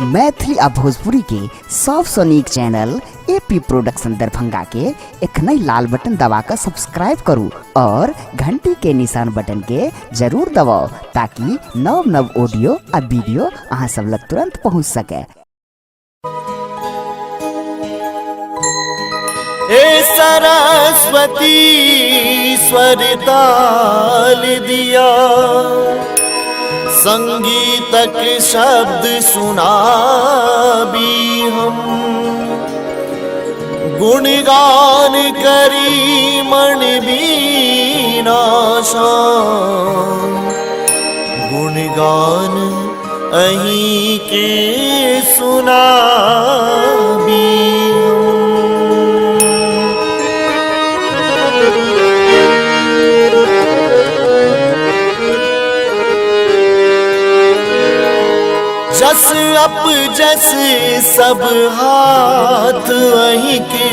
मैथिली आ भोजपुरी के सबसे नीक चैनल एपी प्रोडक्शन दरभंगा के एखनई लाल बटन दबाकर सब्सक्राइब करू और घंटी के निशान बटन के जरूर दबाओ ताकि नव नव ऑडियो आ वीडियो अहाँ सब लग तुरंत पहुंच सके। हे सरस्वती स्वर ताल दिया, संगीतक शब्द सुना भी हम, गुणगान करी मन बीना शाम, गुणगान अहीं के सुना भी जस अप जस सब हाथ अहीं के,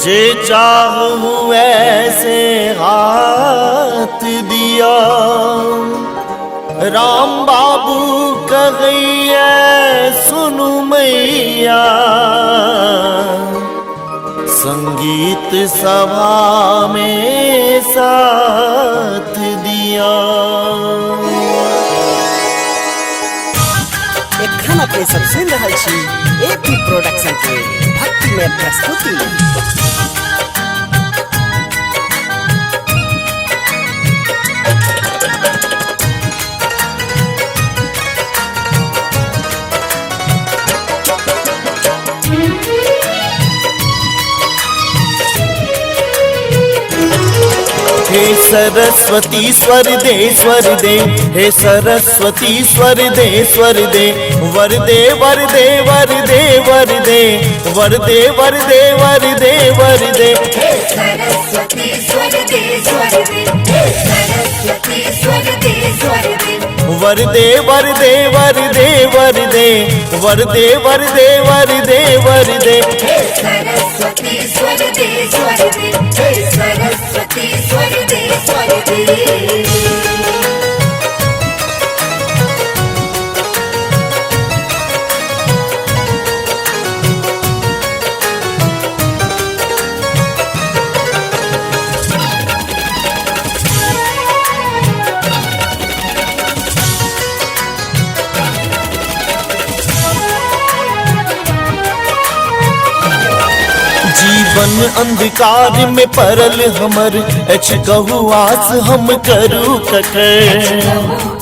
जे चाहू ऐसे हाथ दिया, राम बाबू कहिए सुनु मैया, संगीत सभा में साथ दिया। एखन अपने सब सुन रहल छी एपी प्रोडक्शन के भक्ति में प्रस्तुति। हे सरस्वती स्वर दे, हे सरस्वती स्वर दे, वर दे वर दे वर दे वर दे वर दे वर दे वर दे वर दे। हे सरस्वती स्वर दे, हे सरस्वती स्वर दे, वर दे वर दे वर दे वर दे वर दे वर दे वर दे वर दे। हे सरस्वती स्वर दे, हे सरस्वती स्वर दे, जीवन अंधकार में परल हमर, एछ कहू आस हम करू ककर।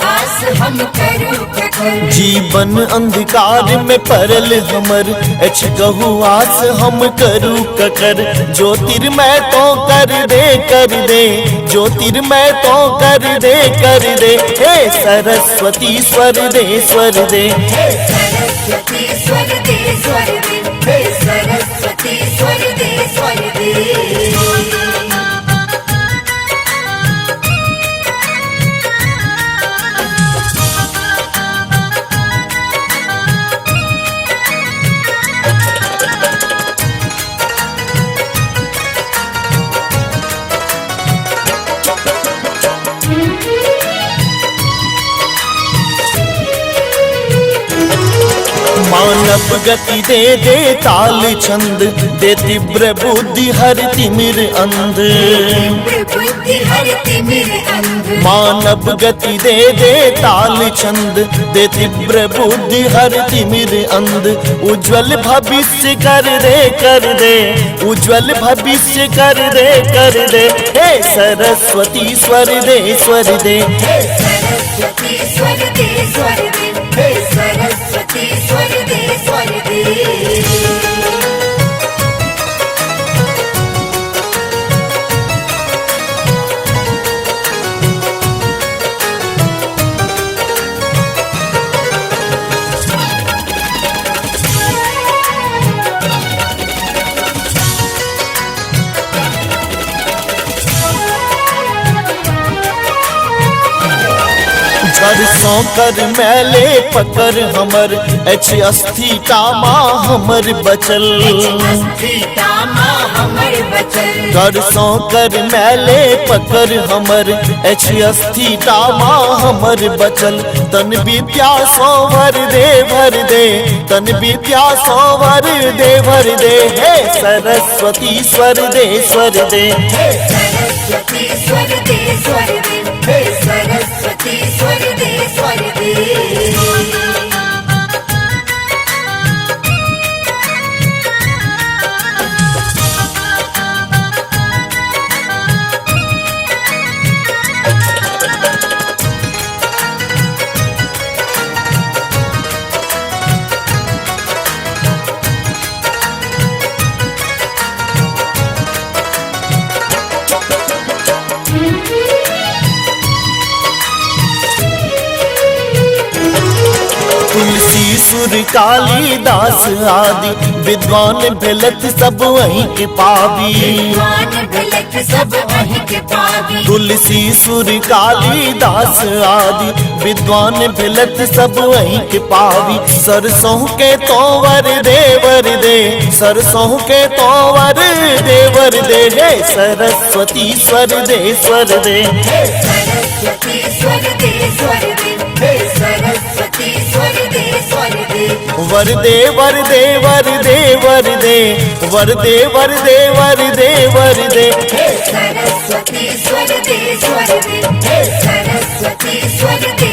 आस हम करू ककर। जीवन अंधकार में परल हमर, एछ कहू आस हम करू ककर। ज्योतिर्मय तो कर दे, ज्योतिर्मय तो कर दे। हे सरस्वती स्वर दे, हे सरस्वती स्वर दे, हे सरस्वती स्वर दे, मानव गति दे ताल छंद, दे तीव्र बुद्धि हर तिमिर अंध। मानव गति दे ताल छंद, दे तीव्र बुद्धि हर तिमिर अंध। उज्ज्वल भविष्य कर दे, उज्ज्वल भविष्य कर दे। हे सरस्वती स्वर दे, हे सरस्वती स्वर दे, हे सरस्वती स्वर दे, सरसों कर मैले पकर हमर एछ अस्थि टामा हमर बचल सीतामा हमर बचल सरसों कर मैले पकर हमर एछ अस्थि टामा हमर बचल तन विद्या सोवर दे भर दे तन विद्या सोवर दे भर दे हे सरस्वती स्वर दे स्वर दे हे सरस्वती स्वर दे स्वर दे हे सरस्वती स्वर दे स्वर दे तुलसी सुर कालिदास आदि विद्वान भेलत सब वहीं के पावी विद्वान भेलत सब वहीं के पावी तुलसी सुर कालिदास आदि विद्वान भेलत सब वहीं के पावी सरसों के तोवर देवर दे सरसों के तोवर देवर दे हे सरस्वती स्वर दे स्वर दे हे सरस्वती स्वर दे स्वर दे हे सरस्वती स्वर दे स्वर दे वर दे वर दे वर दे वर दे वर दे वर दे वर दे वर दे हे सरस्वती स्वर दे स्वर दे हे सरस्वती स्वर दे